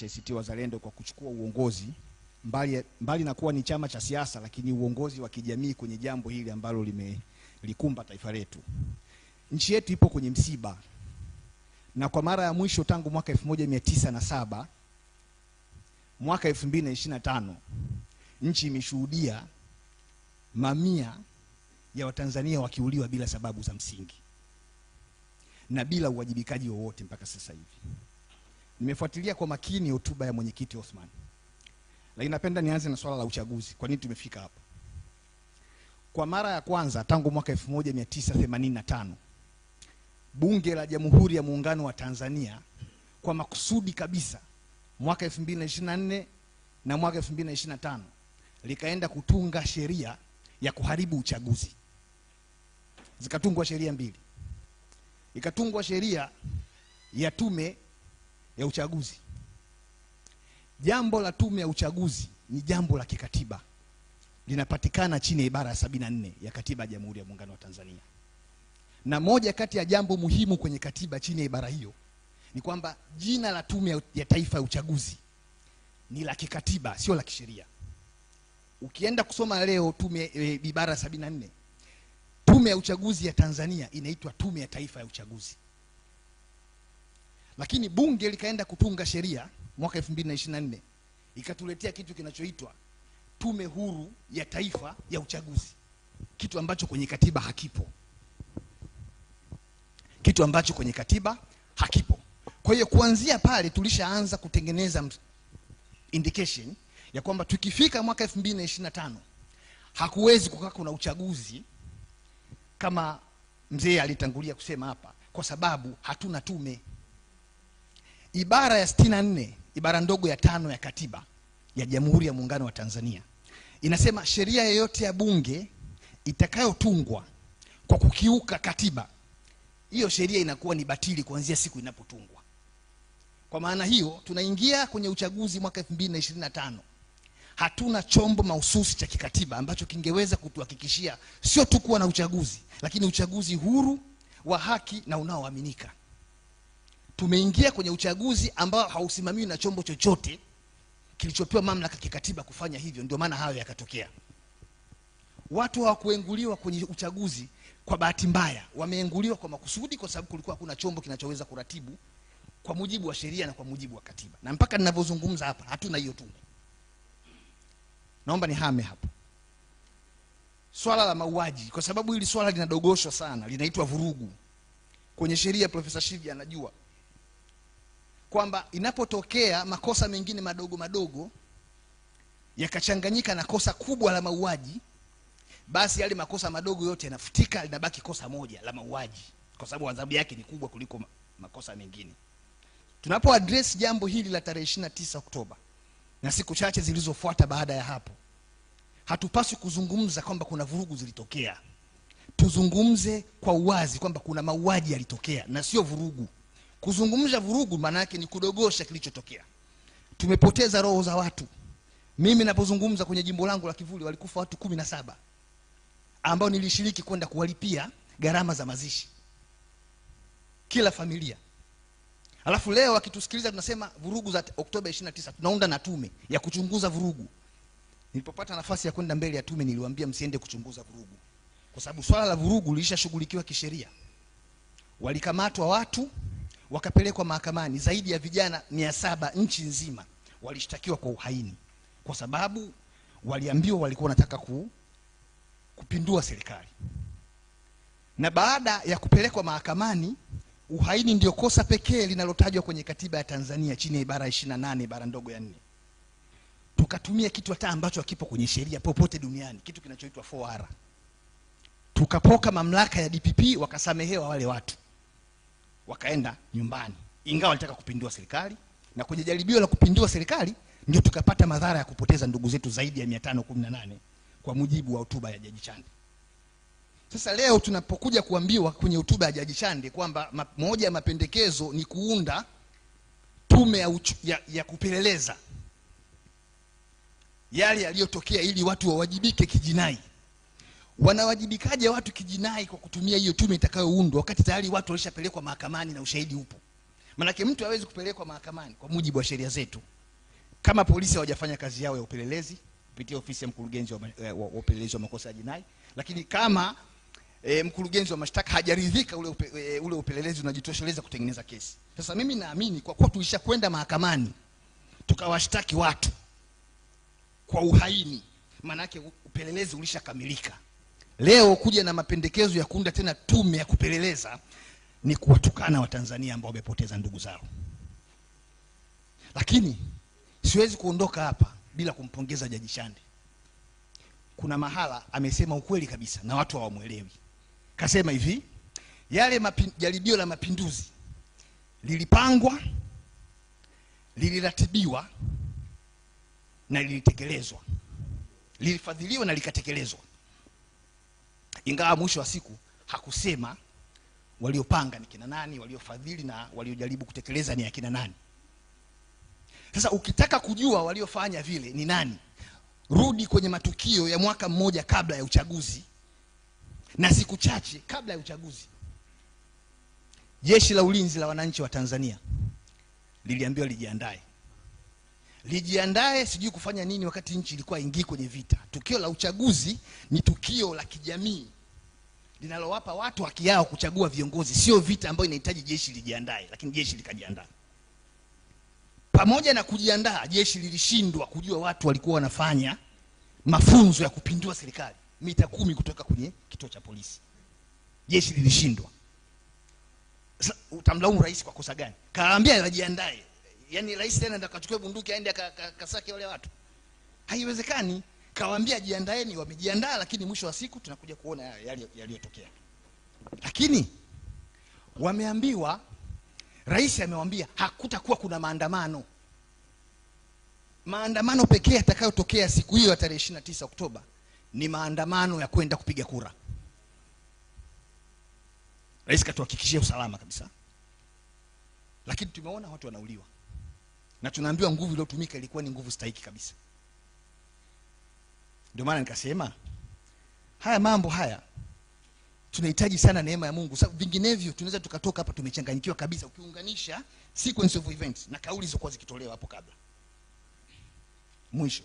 ACT Wazalendo kwa kuchukua uongozi mbali na kuwa ni chama cha siasa, lakini uongozi wa kijamii kwenye jambo hili ambalo likumba taifa letu. Nchi yetu ipo kwenye msiba, na kwa mara ya mwisho tangu mwaka 1907 mwaka 2025 nchi imeshuhudia mamia ya Watanzania wakiuliwa bila sababu za msingi na bila uwajibikaji wowote mpaka sasa hivi. Nimefuatilia kwa makini hotuba ya mwenyekiti Othman, lakini napenda nianze na swala la uchaguzi. Kwa nini tumefika hapa? Kwa mara ya kwanza tangu mwaka 1985 Bunge la Jamhuri ya Muungano wa Tanzania kwa makusudi kabisa mwaka 2024 na mwaka 2025 likaenda kutunga sheria ya kuharibu uchaguzi. Zikatungwa sheria mbili. Ikatungwa sheria ya tume ya uchaguzi. Jambo la tume ya uchaguzi ni jambo la kikatiba, linapatikana chini ya ibara ya 74 ya katiba ya Jamhuri ya Muungano wa Tanzania. Na moja kati ya jambo muhimu kwenye katiba chini ya ibara hiyo ni kwamba jina la tume ya taifa ya uchaguzi ni la kikatiba, sio la kisheria. Ukienda kusoma leo tume ibara 74, tume ya uchaguzi ya Tanzania inaitwa Tume ya Taifa ya Uchaguzi. Lakini bunge likaenda kutunga sheria mwaka 2024 ikatuletea kitu kinachoitwa Tume Huru ya Taifa ya Uchaguzi, kitu ambacho kwenye katiba hakipo. Kitu ambacho kwenye katiba hakipo. Kwa hiyo kuanzia pale tulishaanza kutengeneza indication ya kwamba tukifika mwaka 2025 hakuwezi kukaa kuna uchaguzi kama mzee alitangulia kusema hapa, kwa sababu hatuna tume. Ibara ya 64, ibara ndogo ya 5 ya katiba ya Jamhuri ya Muungano wa Tanzania inasema sheria yoyote ya bunge itakayotungwa kwa kukiuka katiba, hiyo sheria inakuwa ni batili kuanzia siku inapotungwa. Kwa maana hiyo tunaingia kwenye uchaguzi mwaka 2025. Hatuna chombo mahususi cha kikatiba ambacho kingeweza kutuhakikishia sio tu kuwa na uchaguzi, lakini uchaguzi huru, wa haki na unaoaminika. Tumeingia kwenye uchaguzi ambao hausimamiwi na chombo chochote kilichopewa mamlaka kikatiba kufanya hivyo. Ndio maana hayo yakatokea. Watu hawakuenguliwa kwenye uchaguzi kwa bahati mbaya, wameenguliwa kwa makusudi, kwa sababu kulikuwa hakuna chombo kinachoweza kuratibu kwa mujibu wa sheria na kwa mujibu wa katiba. Na mpaka ninavyozungumza hapa hatuna hiyo tume. Naomba nihame hapa swala la mauaji, kwa sababu hili swala linadogoshwa sana, linaitwa vurugu. Kwenye sheria Profesa Shivya anajua kwamba inapotokea makosa mengine madogo madogo yakachanganyika na kosa kubwa la mauaji, basi yale makosa madogo yote yanafutika, linabaki kosa moja la mauaji, kwa sababu adhabu yake ni kubwa kuliko makosa mengine. Tunapo address jambo hili la tarehe 29 Oktoba na siku chache zilizofuata baada ya hapo, hatupaswi kuzungumza kwamba kuna vurugu zilitokea. Tuzungumze kwa uwazi kwamba kuna mauaji yalitokea na sio vurugu. Kuzungumza vurugu maana yake ni kudogosha kilichotokea. Tumepoteza roho za watu. Mimi ninapozungumza kwenye jimbo langu la Kivuli walikufa watu 17 ambao nilishiriki kwenda kuwalipia gharama za mazishi kila familia. Alafu leo wakitusikiliza tunasema vurugu za Oktoba 29, tunaunda na tume ya kuchunguza vurugu. Nilipopata nafasi ya kwenda mbele ya tume niliwaambia msiende kuchunguza vurugu, kwa sababu swala la vurugu lilishashughulikiwa kisheria. Walikamatwa watu wakapelekwa mahakamani, zaidi ya vijana 700 nchi nzima walishtakiwa kwa uhaini, kwa sababu waliambiwa walikuwa wanataka kupindua serikali. Na baada ya kupelekwa mahakamani, uhaini ndio kosa pekee linalotajwa kwenye katiba ya Tanzania chini ya ibara 28 ibara ndogo ya 4. Tukatumia kitu hata ambacho hakipo kwenye sheria popote duniani, kitu kinachoitwa 4R. Tukapoka mamlaka ya DPP, wakasamehewa wale watu, wakaenda nyumbani, ingawa walitaka kupindua serikali. Na kwenye jaribio la kupindua serikali ndio tukapata madhara ya kupoteza ndugu zetu zaidi ya 518 kwa mujibu wa hotuba ya Jaji Chande. Sasa leo tunapokuja kuambiwa kwenye hotuba ya Jaji Chande kwamba moja ya mapendekezo ni kuunda tume ya kupeleleza yale yaliyotokea ili watu wawajibike kijinai. Wanawajibikaje watu kijinai kwa kutumia hiyo tume itakayoundwa wakati tayari watu walishapelekwa mahakamani na ushahidi upo? Manake mtu hawezi kupelekwa mahakamani kwa mujibu wa sheria zetu kama polisi hawajafanya kazi yao ya upelelezi kupitia ofisi ya mkurugenzi wa upelelezi wa makosa ya jinai, lakini kama mkurugenzi wa mashtaka hajaridhika ule upelelezi unajitosheleza kutengeneza kesi. Sasa mimi naamini kwa kuwa tulishakwenda mahakamani tukawashtaki watu kwa uhaini, maana yake upelelezi ulishakamilika. Leo kuja na mapendekezo ya kuunda tena tume ya kupeleleza ni kuwatukana Watanzania ambao wamepoteza ndugu zao. Lakini siwezi kuondoka hapa bila kumpongeza Jaji Chande. Kuna mahala amesema ukweli kabisa na watu hawamuelewi. Kasema hivi, yale jaribio la mapinduzi lilipangwa, liliratibiwa na lilitekelezwa. Lilifadhiliwa na likatekelezwa. Ingawa mwisho wa siku hakusema waliopanga ni kina nani, waliofadhili na waliojaribu kutekeleza ni akina nani. Sasa ukitaka kujua waliofanya vile ni nani, rudi kwenye matukio ya mwaka mmoja kabla ya uchaguzi na siku chache kabla ya uchaguzi. Jeshi la Ulinzi la Wananchi wa Tanzania liliambiwa lijiandae. Lijiandae sijui kufanya nini wakati nchi ilikuwa ingii kwenye vita. Tukio la uchaguzi ni tukio la kijamii linalowapa watu haki yao kuchagua viongozi, sio vita ambayo inahitaji jeshi lijiandae, lakini jeshi likajiandaa. Pamoja na kujiandaa, jeshi lilishindwa kujua watu walikuwa wanafanya mafunzo ya kupindua serikali mita 10 kutoka kwenye kituo cha polisi. Jeshi lilishindwa. Utamlaumu rais kwa kosa gani? Kaambia wajiandae. Yaani rais tena ndo akachukua bunduki aende akasake wale watu? Haiwezekani. Kawaambia jiandaeni, wamejiandaa, lakini mwisho wa siku tunakuja kuona yaliyotokea. Lakini wameambiwa, rais amewaambia hakutakuwa kuna maandamano. Maandamano pekee yatakayotokea siku hiyo ya tarehe 29 Oktoba ni maandamano ya kwenda kupiga kura. Rais katuhakikishia usalama kabisa. Lakini tumeona watu wanauliwa. Na tunaambiwa nguvu iliyotumika ilikuwa ni nguvu stahiki kabisa. Ndio maana nikasema haya mambo haya tunahitaji sana neema ya Mungu. Sababu vinginevyo tunaweza tukatoka hapa tumechanganyikiwa kabisa ukiunganisha sequence of events na kauli zilizokuwa zikitolewa hapo kabla. Mwisho